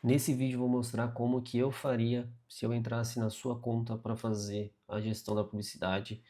Nesse vídeo eu vou mostrar como que eu faria se eu entrasse na sua conta para fazer a gestão da publicidade,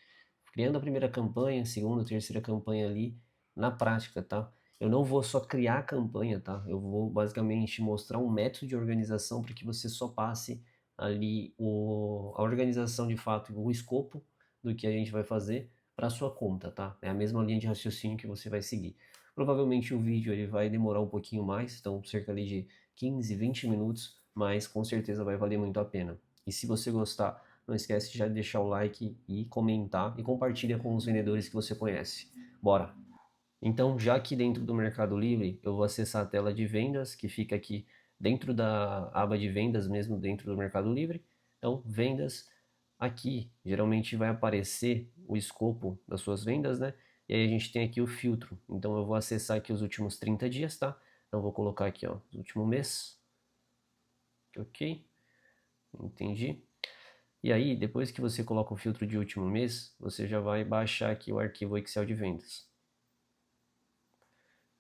criando a primeira campanha, segunda, terceira campanha ali na prática, tá? Eu não vou só criar a campanha, tá? Eu vou basicamente mostrar um método de organização para que você só passe ali a organização de fato, o escopo do que a gente vai fazer para sua conta, tá? É a mesma linha de raciocínio que você vai seguir. Provavelmente o vídeo ele vai demorar um pouquinho mais, então cerca ali de 15, 20 minutos, mas com certeza vai valer muito a pena. E se você gostar, não esquece de já deixar o like e comentar e compartilha com os vendedores que você conhece. Bora! Então, já aqui dentro do Mercado Livre, eu vou acessar a tela de vendas, que fica aqui dentro da aba de vendas mesmo dentro do Mercado Livre. Então, vendas, aqui geralmente vai aparecer o escopo das suas vendas, né? E aí a gente tem aqui o filtro. Então, eu vou acessar aqui os últimos 30 dias, tá? Então, eu vou colocar aqui, ó, o último mês. Ok, entendi. E aí, depois que você coloca o filtro de último mês, você já vai baixar aqui o arquivo Excel de vendas.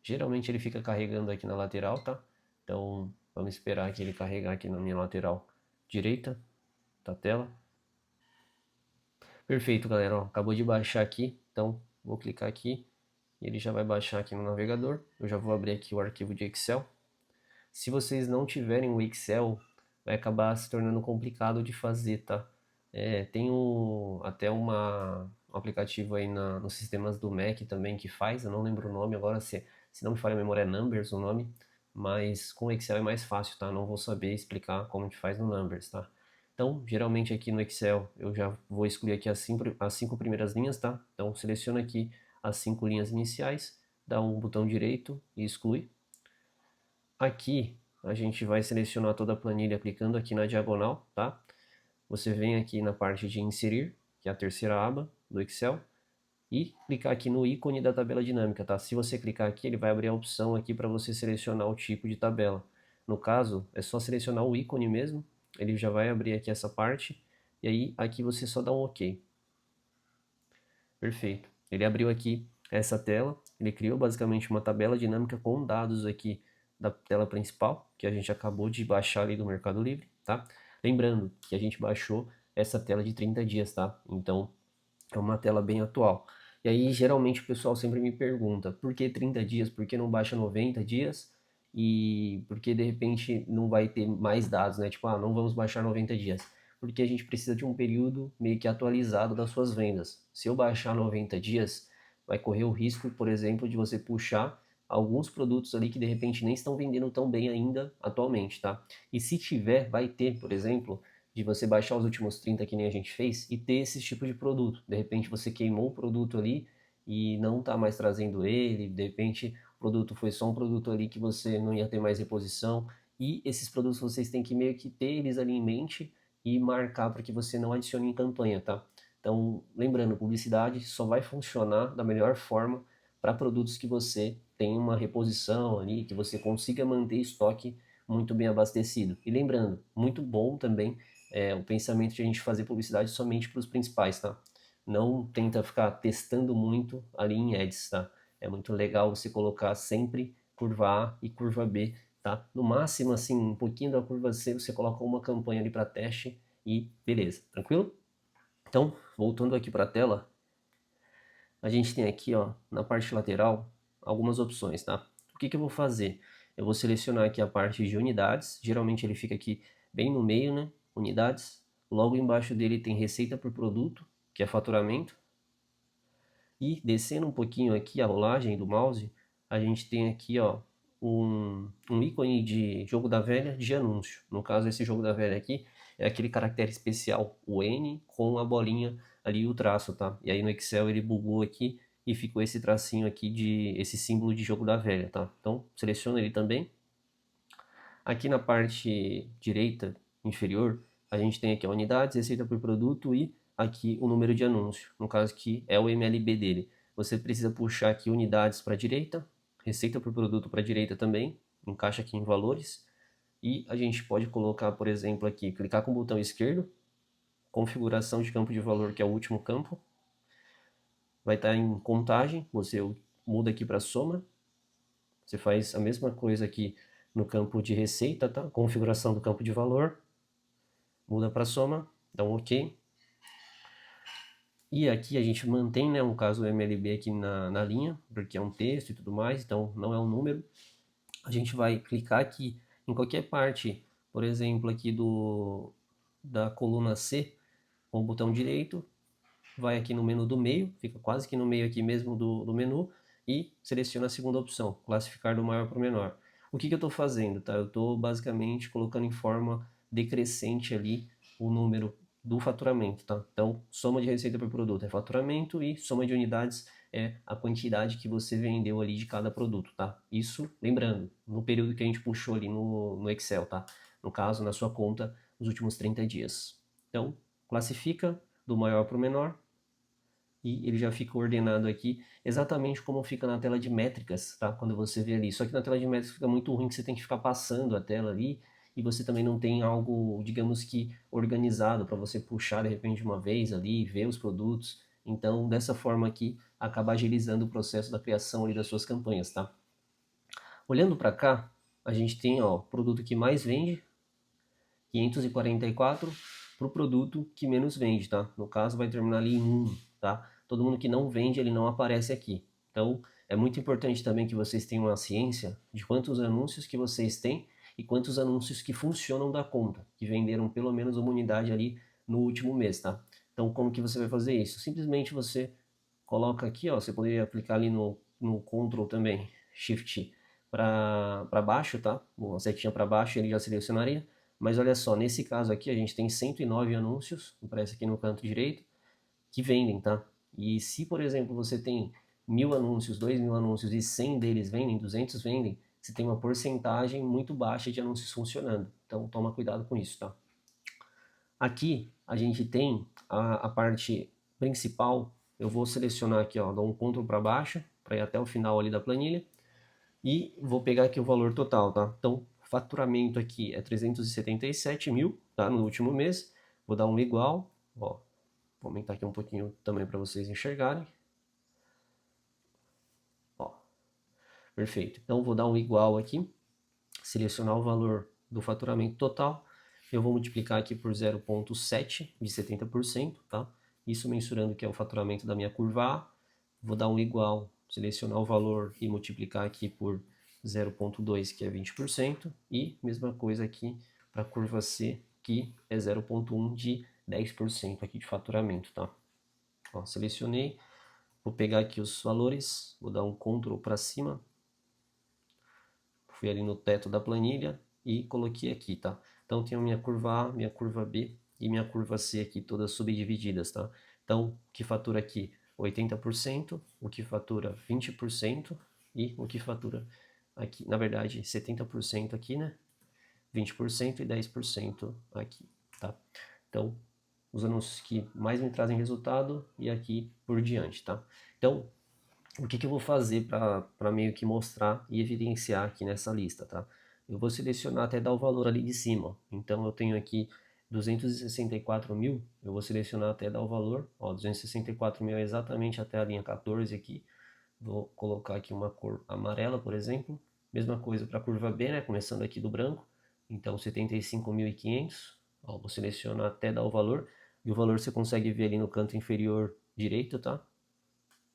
Geralmente ele fica carregando aqui na lateral, tá? Então, vamos esperar que ele carregar aqui na minha lateral direita da tela. Perfeito, galera, ó, acabou de baixar aqui, então vou clicar aqui e ele já vai baixar aqui no navegador. Eu já vou abrir aqui o arquivo de Excel. Se vocês não tiverem o Excel, vai acabar se tornando complicado de fazer, tá? Tem até um aplicativo aí nos sistemas do Mac também que faz, eu não lembro o nome agora, se não me falha a memória é Numbers o nome, mas com o Excel é mais fácil, tá? Não vou saber explicar como que faz no Numbers, tá? Então, geralmente aqui no Excel eu já vou excluir aqui as cinco primeiras linhas, tá? Então, seleciona aqui as 5 linhas iniciais, dá um botão direito e exclui. Aqui a gente vai selecionar toda a planilha clicando aqui na diagonal, tá? Você vem aqui na parte de inserir, que é a terceira aba do Excel, e clicar aqui no ícone da tabela dinâmica, tá? Se você clicar aqui, ele vai abrir a opção aqui para você selecionar o tipo de tabela. No caso, é só selecionar o ícone mesmo, ele já vai abrir aqui essa parte, e aí aqui você só dá um OK. Perfeito. Ele abriu aqui essa tela, ele criou basicamente uma tabela dinâmica com dados aqui da tela principal, que a gente acabou de baixar ali do Mercado Livre, tá? Lembrando que a gente baixou essa tela de 30 dias, tá? Então, é uma tela bem atual. E aí, geralmente, o pessoal sempre me pergunta, por que 30 dias? Por que não baixa 90 dias? E por que, de repente, não vai ter mais dados, né? Tipo, não vamos baixar 90 dias. Porque a gente precisa de um período meio que atualizado das suas vendas. Se eu baixar 90 dias, vai correr o risco, por exemplo, de você puxar alguns produtos ali que de repente nem estão vendendo tão bem ainda atualmente, tá? E se tiver, vai ter, por exemplo, de você baixar os últimos 30 que nem a gente fez e ter esse tipo de produto. De repente você queimou o produto ali e não está mais trazendo ele, de repente o produto foi só um produto ali que você não ia ter mais reposição, e esses produtos vocês têm que meio que ter eles ali em mente e marcar para que você não adicione em campanha, tá? Então, lembrando, publicidade só vai funcionar da melhor forma para produtos que você tem uma reposição ali, que você consiga manter estoque muito bem abastecido. E lembrando, muito bom também o pensamento de a gente fazer publicidade somente para os principais, tá? Não tenta ficar testando muito ali em ads, tá? É muito legal você colocar sempre curva A e curva B, tá? No máximo, assim, um pouquinho da curva C, você coloca uma campanha ali para teste e beleza, tranquilo? Então, voltando aqui para a tela, a gente tem aqui, ó, na parte lateral, algumas opções, tá? O que que eu vou fazer? Eu vou selecionar aqui a parte de unidades, geralmente ele fica aqui bem no meio, né? Unidades. Logo embaixo dele tem receita por produto, que é faturamento. E descendo um pouquinho aqui a rolagem do mouse, a gente tem aqui, ó, um ícone de jogo da velha de anúncio. No caso, esse jogo da velha aqui é aquele caractere especial, o N com a bolinha ali e o traço, tá? E aí no Excel ele bugou aqui e ficou esse tracinho aqui esse símbolo de jogo da velha, tá? Então, seleciona ele também. Aqui na parte direita inferior, a gente tem aqui a unidades, receita por produto e aqui o número de anúncio, no caso que é o MLB dele. Você precisa puxar aqui unidades para a direita, receita por produto para a direita também, encaixa aqui em valores. E a gente pode colocar, por exemplo, aqui, clicar com o botão esquerdo, configuração de campo de valor, que é o último campo. Vai estar em contagem, você muda aqui para soma. Você faz a mesma coisa aqui no campo de receita, tá? Configuração do campo de valor, muda para soma, dá um OK. E aqui a gente mantém, né, um caso MLB aqui na linha, porque é um texto e tudo mais, então não é um número. A gente vai clicar aqui em qualquer parte, por exemplo, aqui da coluna C, com o botão direito, vai aqui no menu do meio, fica quase que no meio aqui mesmo do menu, e seleciona a segunda opção, classificar do maior para o menor. O que eu estou fazendo? Tá? Eu estou basicamente colocando em forma decrescente ali o número do faturamento. Tá? Então, soma de receita por produto é faturamento e soma de unidades é a quantidade que você vendeu ali de cada produto. Tá? Isso, lembrando, no período que a gente puxou ali no Excel. Tá? No caso, na sua conta, os últimos 30 dias. Então, classifica do maior para o menor, e ele já fica ordenado aqui exatamente como fica na tela de métricas, tá? Quando você vê ali. Só que na tela de métricas fica muito ruim que você tem que ficar passando a tela ali e você também não tem algo, digamos que, organizado para você puxar de repente de uma vez ali, ver os produtos. Então, dessa forma aqui, acaba agilizando o processo da criação ali das suas campanhas, tá? Olhando para cá, a gente tem, ó, o produto que mais vende, 544, para o produto que menos vende, tá? No caso, vai terminar ali em 1, tá? Todo mundo que não vende, ele não aparece aqui. Então, é muito importante também que vocês tenham a ciência de quantos anúncios que vocês têm e quantos anúncios que funcionam da conta, que venderam pelo menos uma unidade ali no último mês, tá? Então, como que você vai fazer isso? Simplesmente você coloca aqui, ó, você poderia aplicar ali no Ctrl também, Shift para baixo, tá? Uma setinha para baixo, ele já selecionaria. Mas olha só, nesse caso aqui a gente tem 109 anúncios, aparece aqui no canto direito, que vendem, tá? E se, por exemplo, você tem 1.000 anúncios, 2.000 anúncios e 100 deles vendem, 200 vendem, você tem uma porcentagem muito baixa de anúncios funcionando. Então toma cuidado com isso, tá? Aqui a gente tem a parte principal. Eu vou selecionar aqui, ó, dou um Ctrl para baixo para ir até o final ali da planilha e vou pegar aqui o valor total, tá? Então, faturamento aqui é 377 mil, tá? No último mês. Vou dar um igual, ó. Vou aumentar aqui um pouquinho também para vocês enxergarem. Ó, perfeito. Então, vou dar um igual aqui, selecionar o valor do faturamento total. Eu vou multiplicar aqui por 0,7 de 70%, tá? Isso mensurando que é o faturamento da minha curva A. Vou dar um igual, selecionar o valor e multiplicar aqui por 0,2, que é 20%. E mesma coisa aqui para a curva C, que é 0,1 de 10% aqui de faturamento, tá? Ó, selecionei, vou pegar aqui os valores, vou dar um Ctrl para cima, fui ali no teto da planilha e coloquei aqui, tá? Então tenho minha curva A, minha curva B e minha curva C aqui todas subdivididas, tá? Então, o que fatura aqui 80%, o que fatura 20% e o que fatura aqui, na verdade, 70% aqui, né? 20% e 10% aqui, tá? Então, os anúncios que mais me trazem resultado e aqui por diante, tá? Então, o que eu vou fazer para meio que mostrar e evidenciar aqui nessa lista, tá? Eu vou selecionar até dar o valor ali de cima. Então eu tenho aqui 264 mil, eu vou selecionar até dar o valor, ó, 264 mil é exatamente até a linha 14 aqui. Vou colocar aqui uma cor amarela, por exemplo. Mesma coisa para a curva B, né? Começando aqui do branco. Então 75.500, ó, vou selecionar até dar o valor. E o valor você consegue ver ali no canto inferior direito, tá?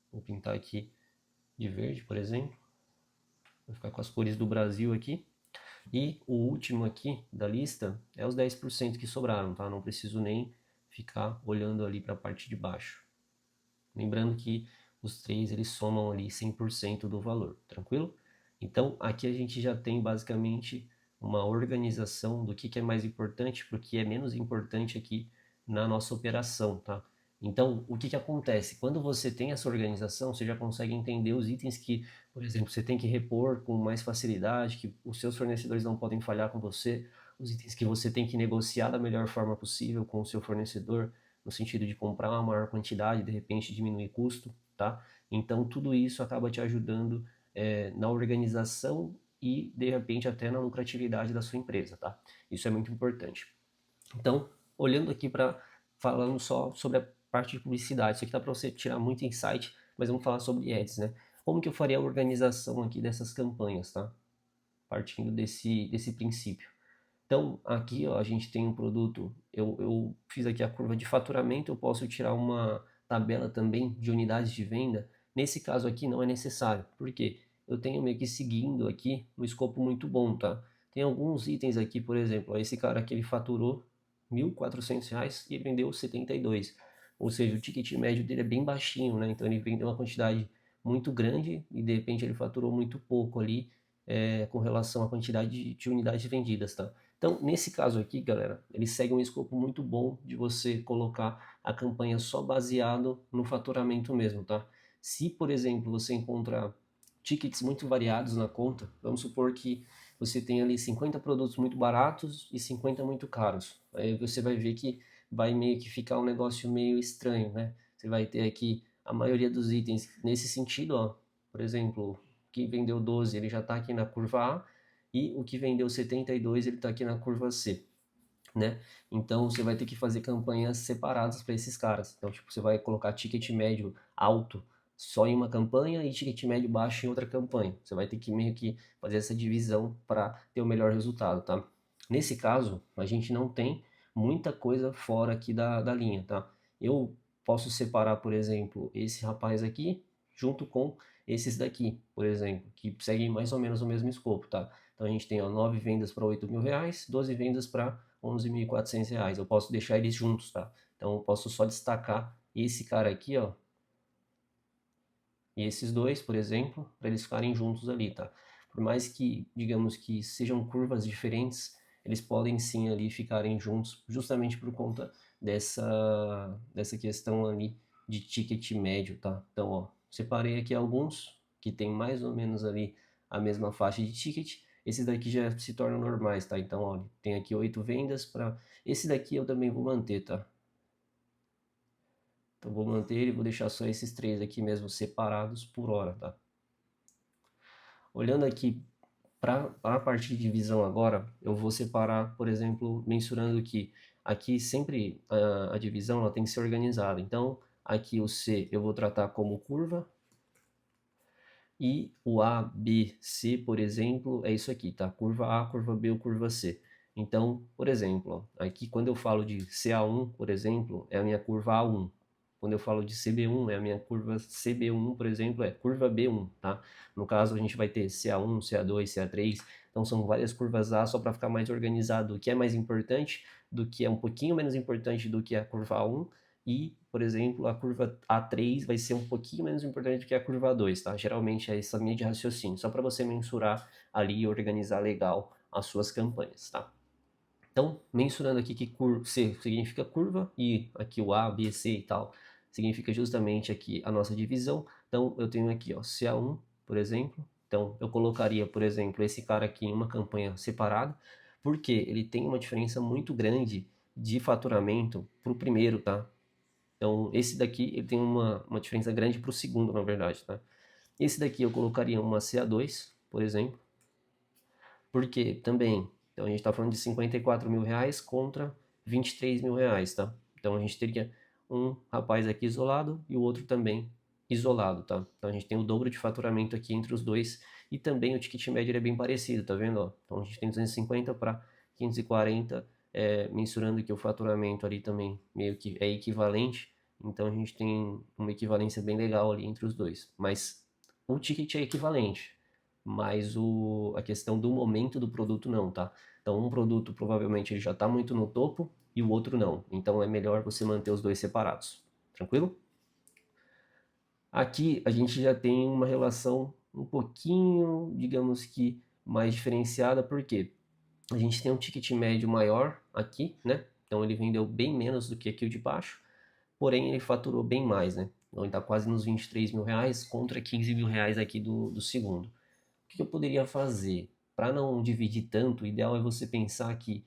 Vou pintar aqui de verde, por exemplo. Vou ficar com as cores do Brasil aqui. E o último aqui da lista é os 10% que sobraram, tá? Não preciso nem ficar olhando ali para a parte de baixo. Lembrando que os três eles somam ali 100% do valor, tranquilo? Então aqui a gente já tem basicamente uma organização do que é mais importante para o que é menos importante aqui na nossa operação, tá? Então, o que acontece? Quando você tem essa organização, você já consegue entender os itens que, por exemplo, você tem que repor com mais facilidade, que os seus fornecedores não podem falhar com você, os itens que você tem que negociar da melhor forma possível com o seu fornecedor, no sentido de comprar uma maior quantidade, de repente diminuir custo, tá? Então, tudo isso acaba te ajudando na organização e, de repente, até na lucratividade da sua empresa, tá? Isso é muito importante. Então, olhando aqui para falando só sobre a parte de publicidade, isso aqui dá para você tirar muito insight, mas vamos falar sobre ads, né? Como que eu faria a organização aqui dessas campanhas, tá? partindo desse princípio. Então, aqui ó, a gente tem um produto, eu fiz aqui a curva de faturamento, eu posso tirar uma tabela também de unidades de venda. Nesse caso aqui não é necessário, porque eu tenho meio que seguindo aqui um escopo muito bom, tá? Tem alguns itens aqui, por exemplo, ó, esse cara aqui ele faturou R$ 1.400 e ele vendeu 72, ou seja, o ticket médio dele é bem baixinho, né? Então ele vendeu uma quantidade muito grande e de repente ele faturou muito pouco ali com relação à quantidade de unidades vendidas, tá? Então, nesse caso aqui, galera, ele segue um escopo muito bom de você colocar a campanha só baseado no faturamento mesmo, tá? Se, por exemplo, você encontrar tickets muito variados na conta, vamos supor que você tem ali 50 produtos muito baratos e 50 muito caros. Aí você vai ver que vai meio que ficar um negócio meio estranho, né? Você vai ter aqui a maioria dos itens nesse sentido, ó. Por exemplo, quem vendeu 12, ele já está aqui na curva A, e o que vendeu 72 ele está aqui na curva C, né? Então você vai ter que fazer campanhas separadas para esses caras. Então, tipo, você vai colocar ticket médio alto só em uma campanha e ticket médio baixo em outra campanha. Você vai ter que meio que fazer essa divisão para ter o melhor resultado, tá? Nesse caso, a gente não tem muita coisa fora aqui da linha, tá? Eu posso separar, por exemplo, esse rapaz aqui junto com esses daqui, por exemplo, que seguem mais ou menos o mesmo escopo, tá? Então a gente tem ó, 9 vendas para R$ 8.000, 12 vendas para R$ 11.400. Eu posso deixar eles juntos, tá? Então eu posso só destacar esse cara aqui, ó, e esses dois, por exemplo, para eles ficarem juntos ali, tá? Por mais que, digamos que sejam curvas diferentes, eles podem sim ali ficarem juntos, justamente por conta dessa questão ali de ticket médio, tá? Então, ó, separei aqui alguns que tem mais ou menos ali a mesma faixa de ticket. Esses daqui já se tornam normais, tá? Então, ó, tem aqui 8 vendas para esse daqui eu também vou manter, tá? Então vou manter ele, vou deixar só esses três aqui mesmo separados por hora, tá? Olhando aqui para a parte de divisão agora, eu vou separar, por exemplo, mensurando que aqui sempre a divisão ela tem que ser organizada. Então, aqui o C eu vou tratar como curva e o A, B, C, por exemplo, é isso aqui, tá? Curva A, curva B ou curva C. Então, por exemplo, ó, aqui quando eu falo de CA1, por exemplo, é a minha curva A1. Quando eu falo de CB1, é a minha curva CB1, por exemplo, é curva B1, tá? No caso, a gente vai ter CA1, CA2, CA3, então são várias curvas A só para ficar mais organizado. O que é mais importante, do que é um pouquinho menos importante do que a curva A1, e, por exemplo, a curva A3 vai ser um pouquinho menos importante do que a curva A2, tá? Geralmente é essa linha de raciocínio, só para você mensurar ali e organizar legal as suas campanhas, tá? Então, mensurando aqui que C significa curva e aqui o A, B, C e tal significa justamente aqui a nossa divisão. Então, eu tenho aqui ó, CA1, por exemplo. Então, eu colocaria, por exemplo, esse cara aqui em uma campanha separada, porque ele tem uma diferença muito grande de faturamento para o primeiro, tá? Então, esse daqui ele tem uma diferença grande para o segundo, na verdade, tá? Esse daqui eu colocaria uma CA2, por exemplo, porque também, então a gente está falando de R$ 54.000 contra R$ 23.000, tá? Então a gente teria um rapaz aqui isolado e o outro também isolado, tá? Então a gente tem o dobro de faturamento aqui entre os dois e também o ticket médio é bem parecido, tá vendo? Ó? Então a gente tem 250 para 540, mensurando que o faturamento ali também meio que é equivalente, então a gente tem uma equivalência bem legal ali entre os dois, mas o ticket é equivalente, mas a questão do momento do produto não, tá? Então um produto provavelmente ele já está muito no topo e o outro não, então é melhor você manter os dois separados, tranquilo? Aqui a gente já tem uma relação um pouquinho, digamos que mais diferenciada, porque a gente tem um ticket médio maior aqui, né? Então ele vendeu bem menos do que aqui o de baixo, porém ele faturou bem mais, né? Então ele está quase nos R$ 23.000 contra R$ 15.000 aqui do segundo. O que eu poderia fazer? Para não dividir tanto, o ideal é você pensar que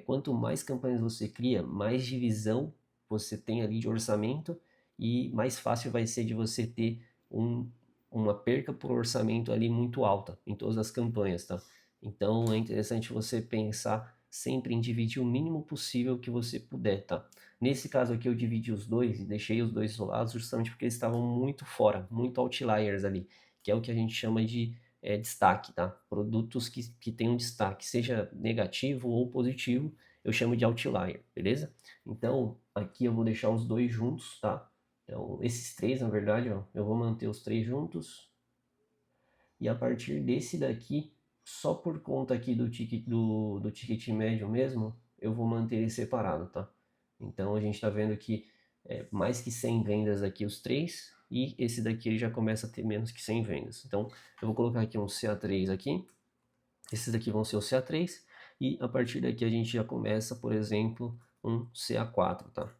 quanto mais campanhas você cria, mais divisão você tem ali de orçamento e mais fácil vai ser de você ter uma perca por orçamento ali muito alta em todas as campanhas, tá? Então é interessante você pensar sempre em dividir o mínimo possível que você puder, tá? Nesse caso aqui eu dividi os dois e deixei os dois isolados justamente porque eles estavam muito fora, muito outliers ali, que é o que a gente chama de destaque, tá? Produtos que tenham destaque, seja negativo ou positivo, eu chamo de outlier, beleza? Então, aqui eu vou deixar os dois juntos, tá? Então, esses três, na verdade, ó, eu vou manter os três juntos. E a partir desse daqui, só por conta aqui do ticket médio mesmo, eu vou manter ele separado, tá? Então, a gente está vendo que mais que 100 vendas aqui os três, e esse daqui ele já começa a ter menos que 100 vendas. Então, eu vou colocar aqui um CA3 aqui, esses daqui vão ser o CA3, e a partir daqui a gente já começa, por exemplo, um CA4, tá?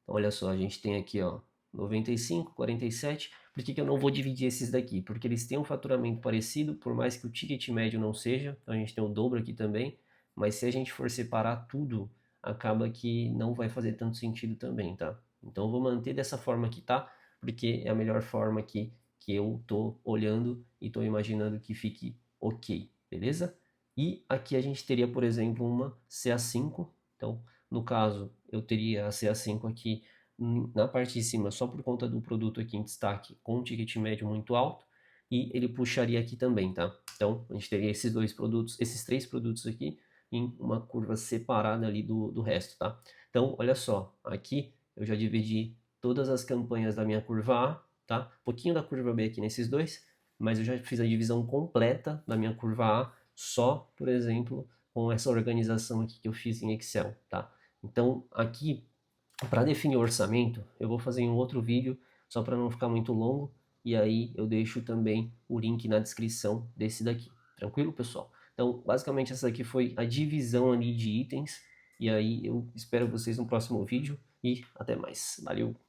Então, olha só, a gente tem aqui, ó, 95, 47. Por que que eu não vou dividir esses daqui? Porque eles têm um faturamento parecido, por mais que o ticket médio não seja. Então, a gente tem o dobro aqui também. Mas se a gente for separar tudo, acaba que não vai fazer tanto sentido também, tá? Então, eu vou manter dessa forma que tá, porque é a melhor forma que eu tô olhando e tô imaginando que fique ok, beleza? E aqui a gente teria, por exemplo, uma CA5. Então, no caso, eu teria a CA5 aqui na parte de cima só por conta do produto aqui em destaque com um ticket médio muito alto, e ele puxaria aqui também, tá? Então, a gente teria esses dois produtos, esses três produtos aqui em uma curva separada ali do resto, tá? Então, olha só, aqui eu já dividi todas as campanhas da minha curva A, tá? Um pouquinho da curva B aqui nesses dois, mas eu já fiz a divisão completa da minha curva A só, por exemplo, com essa organização aqui que eu fiz em Excel, tá? Então, aqui, para definir o orçamento, eu vou fazer em um outro vídeo, só para não ficar muito longo, e aí eu deixo também o link na descrição desse daqui. Tranquilo, pessoal? Então, basicamente, essa aqui foi a divisão ali de itens, e aí eu espero vocês no próximo vídeo, e até mais. Valeu!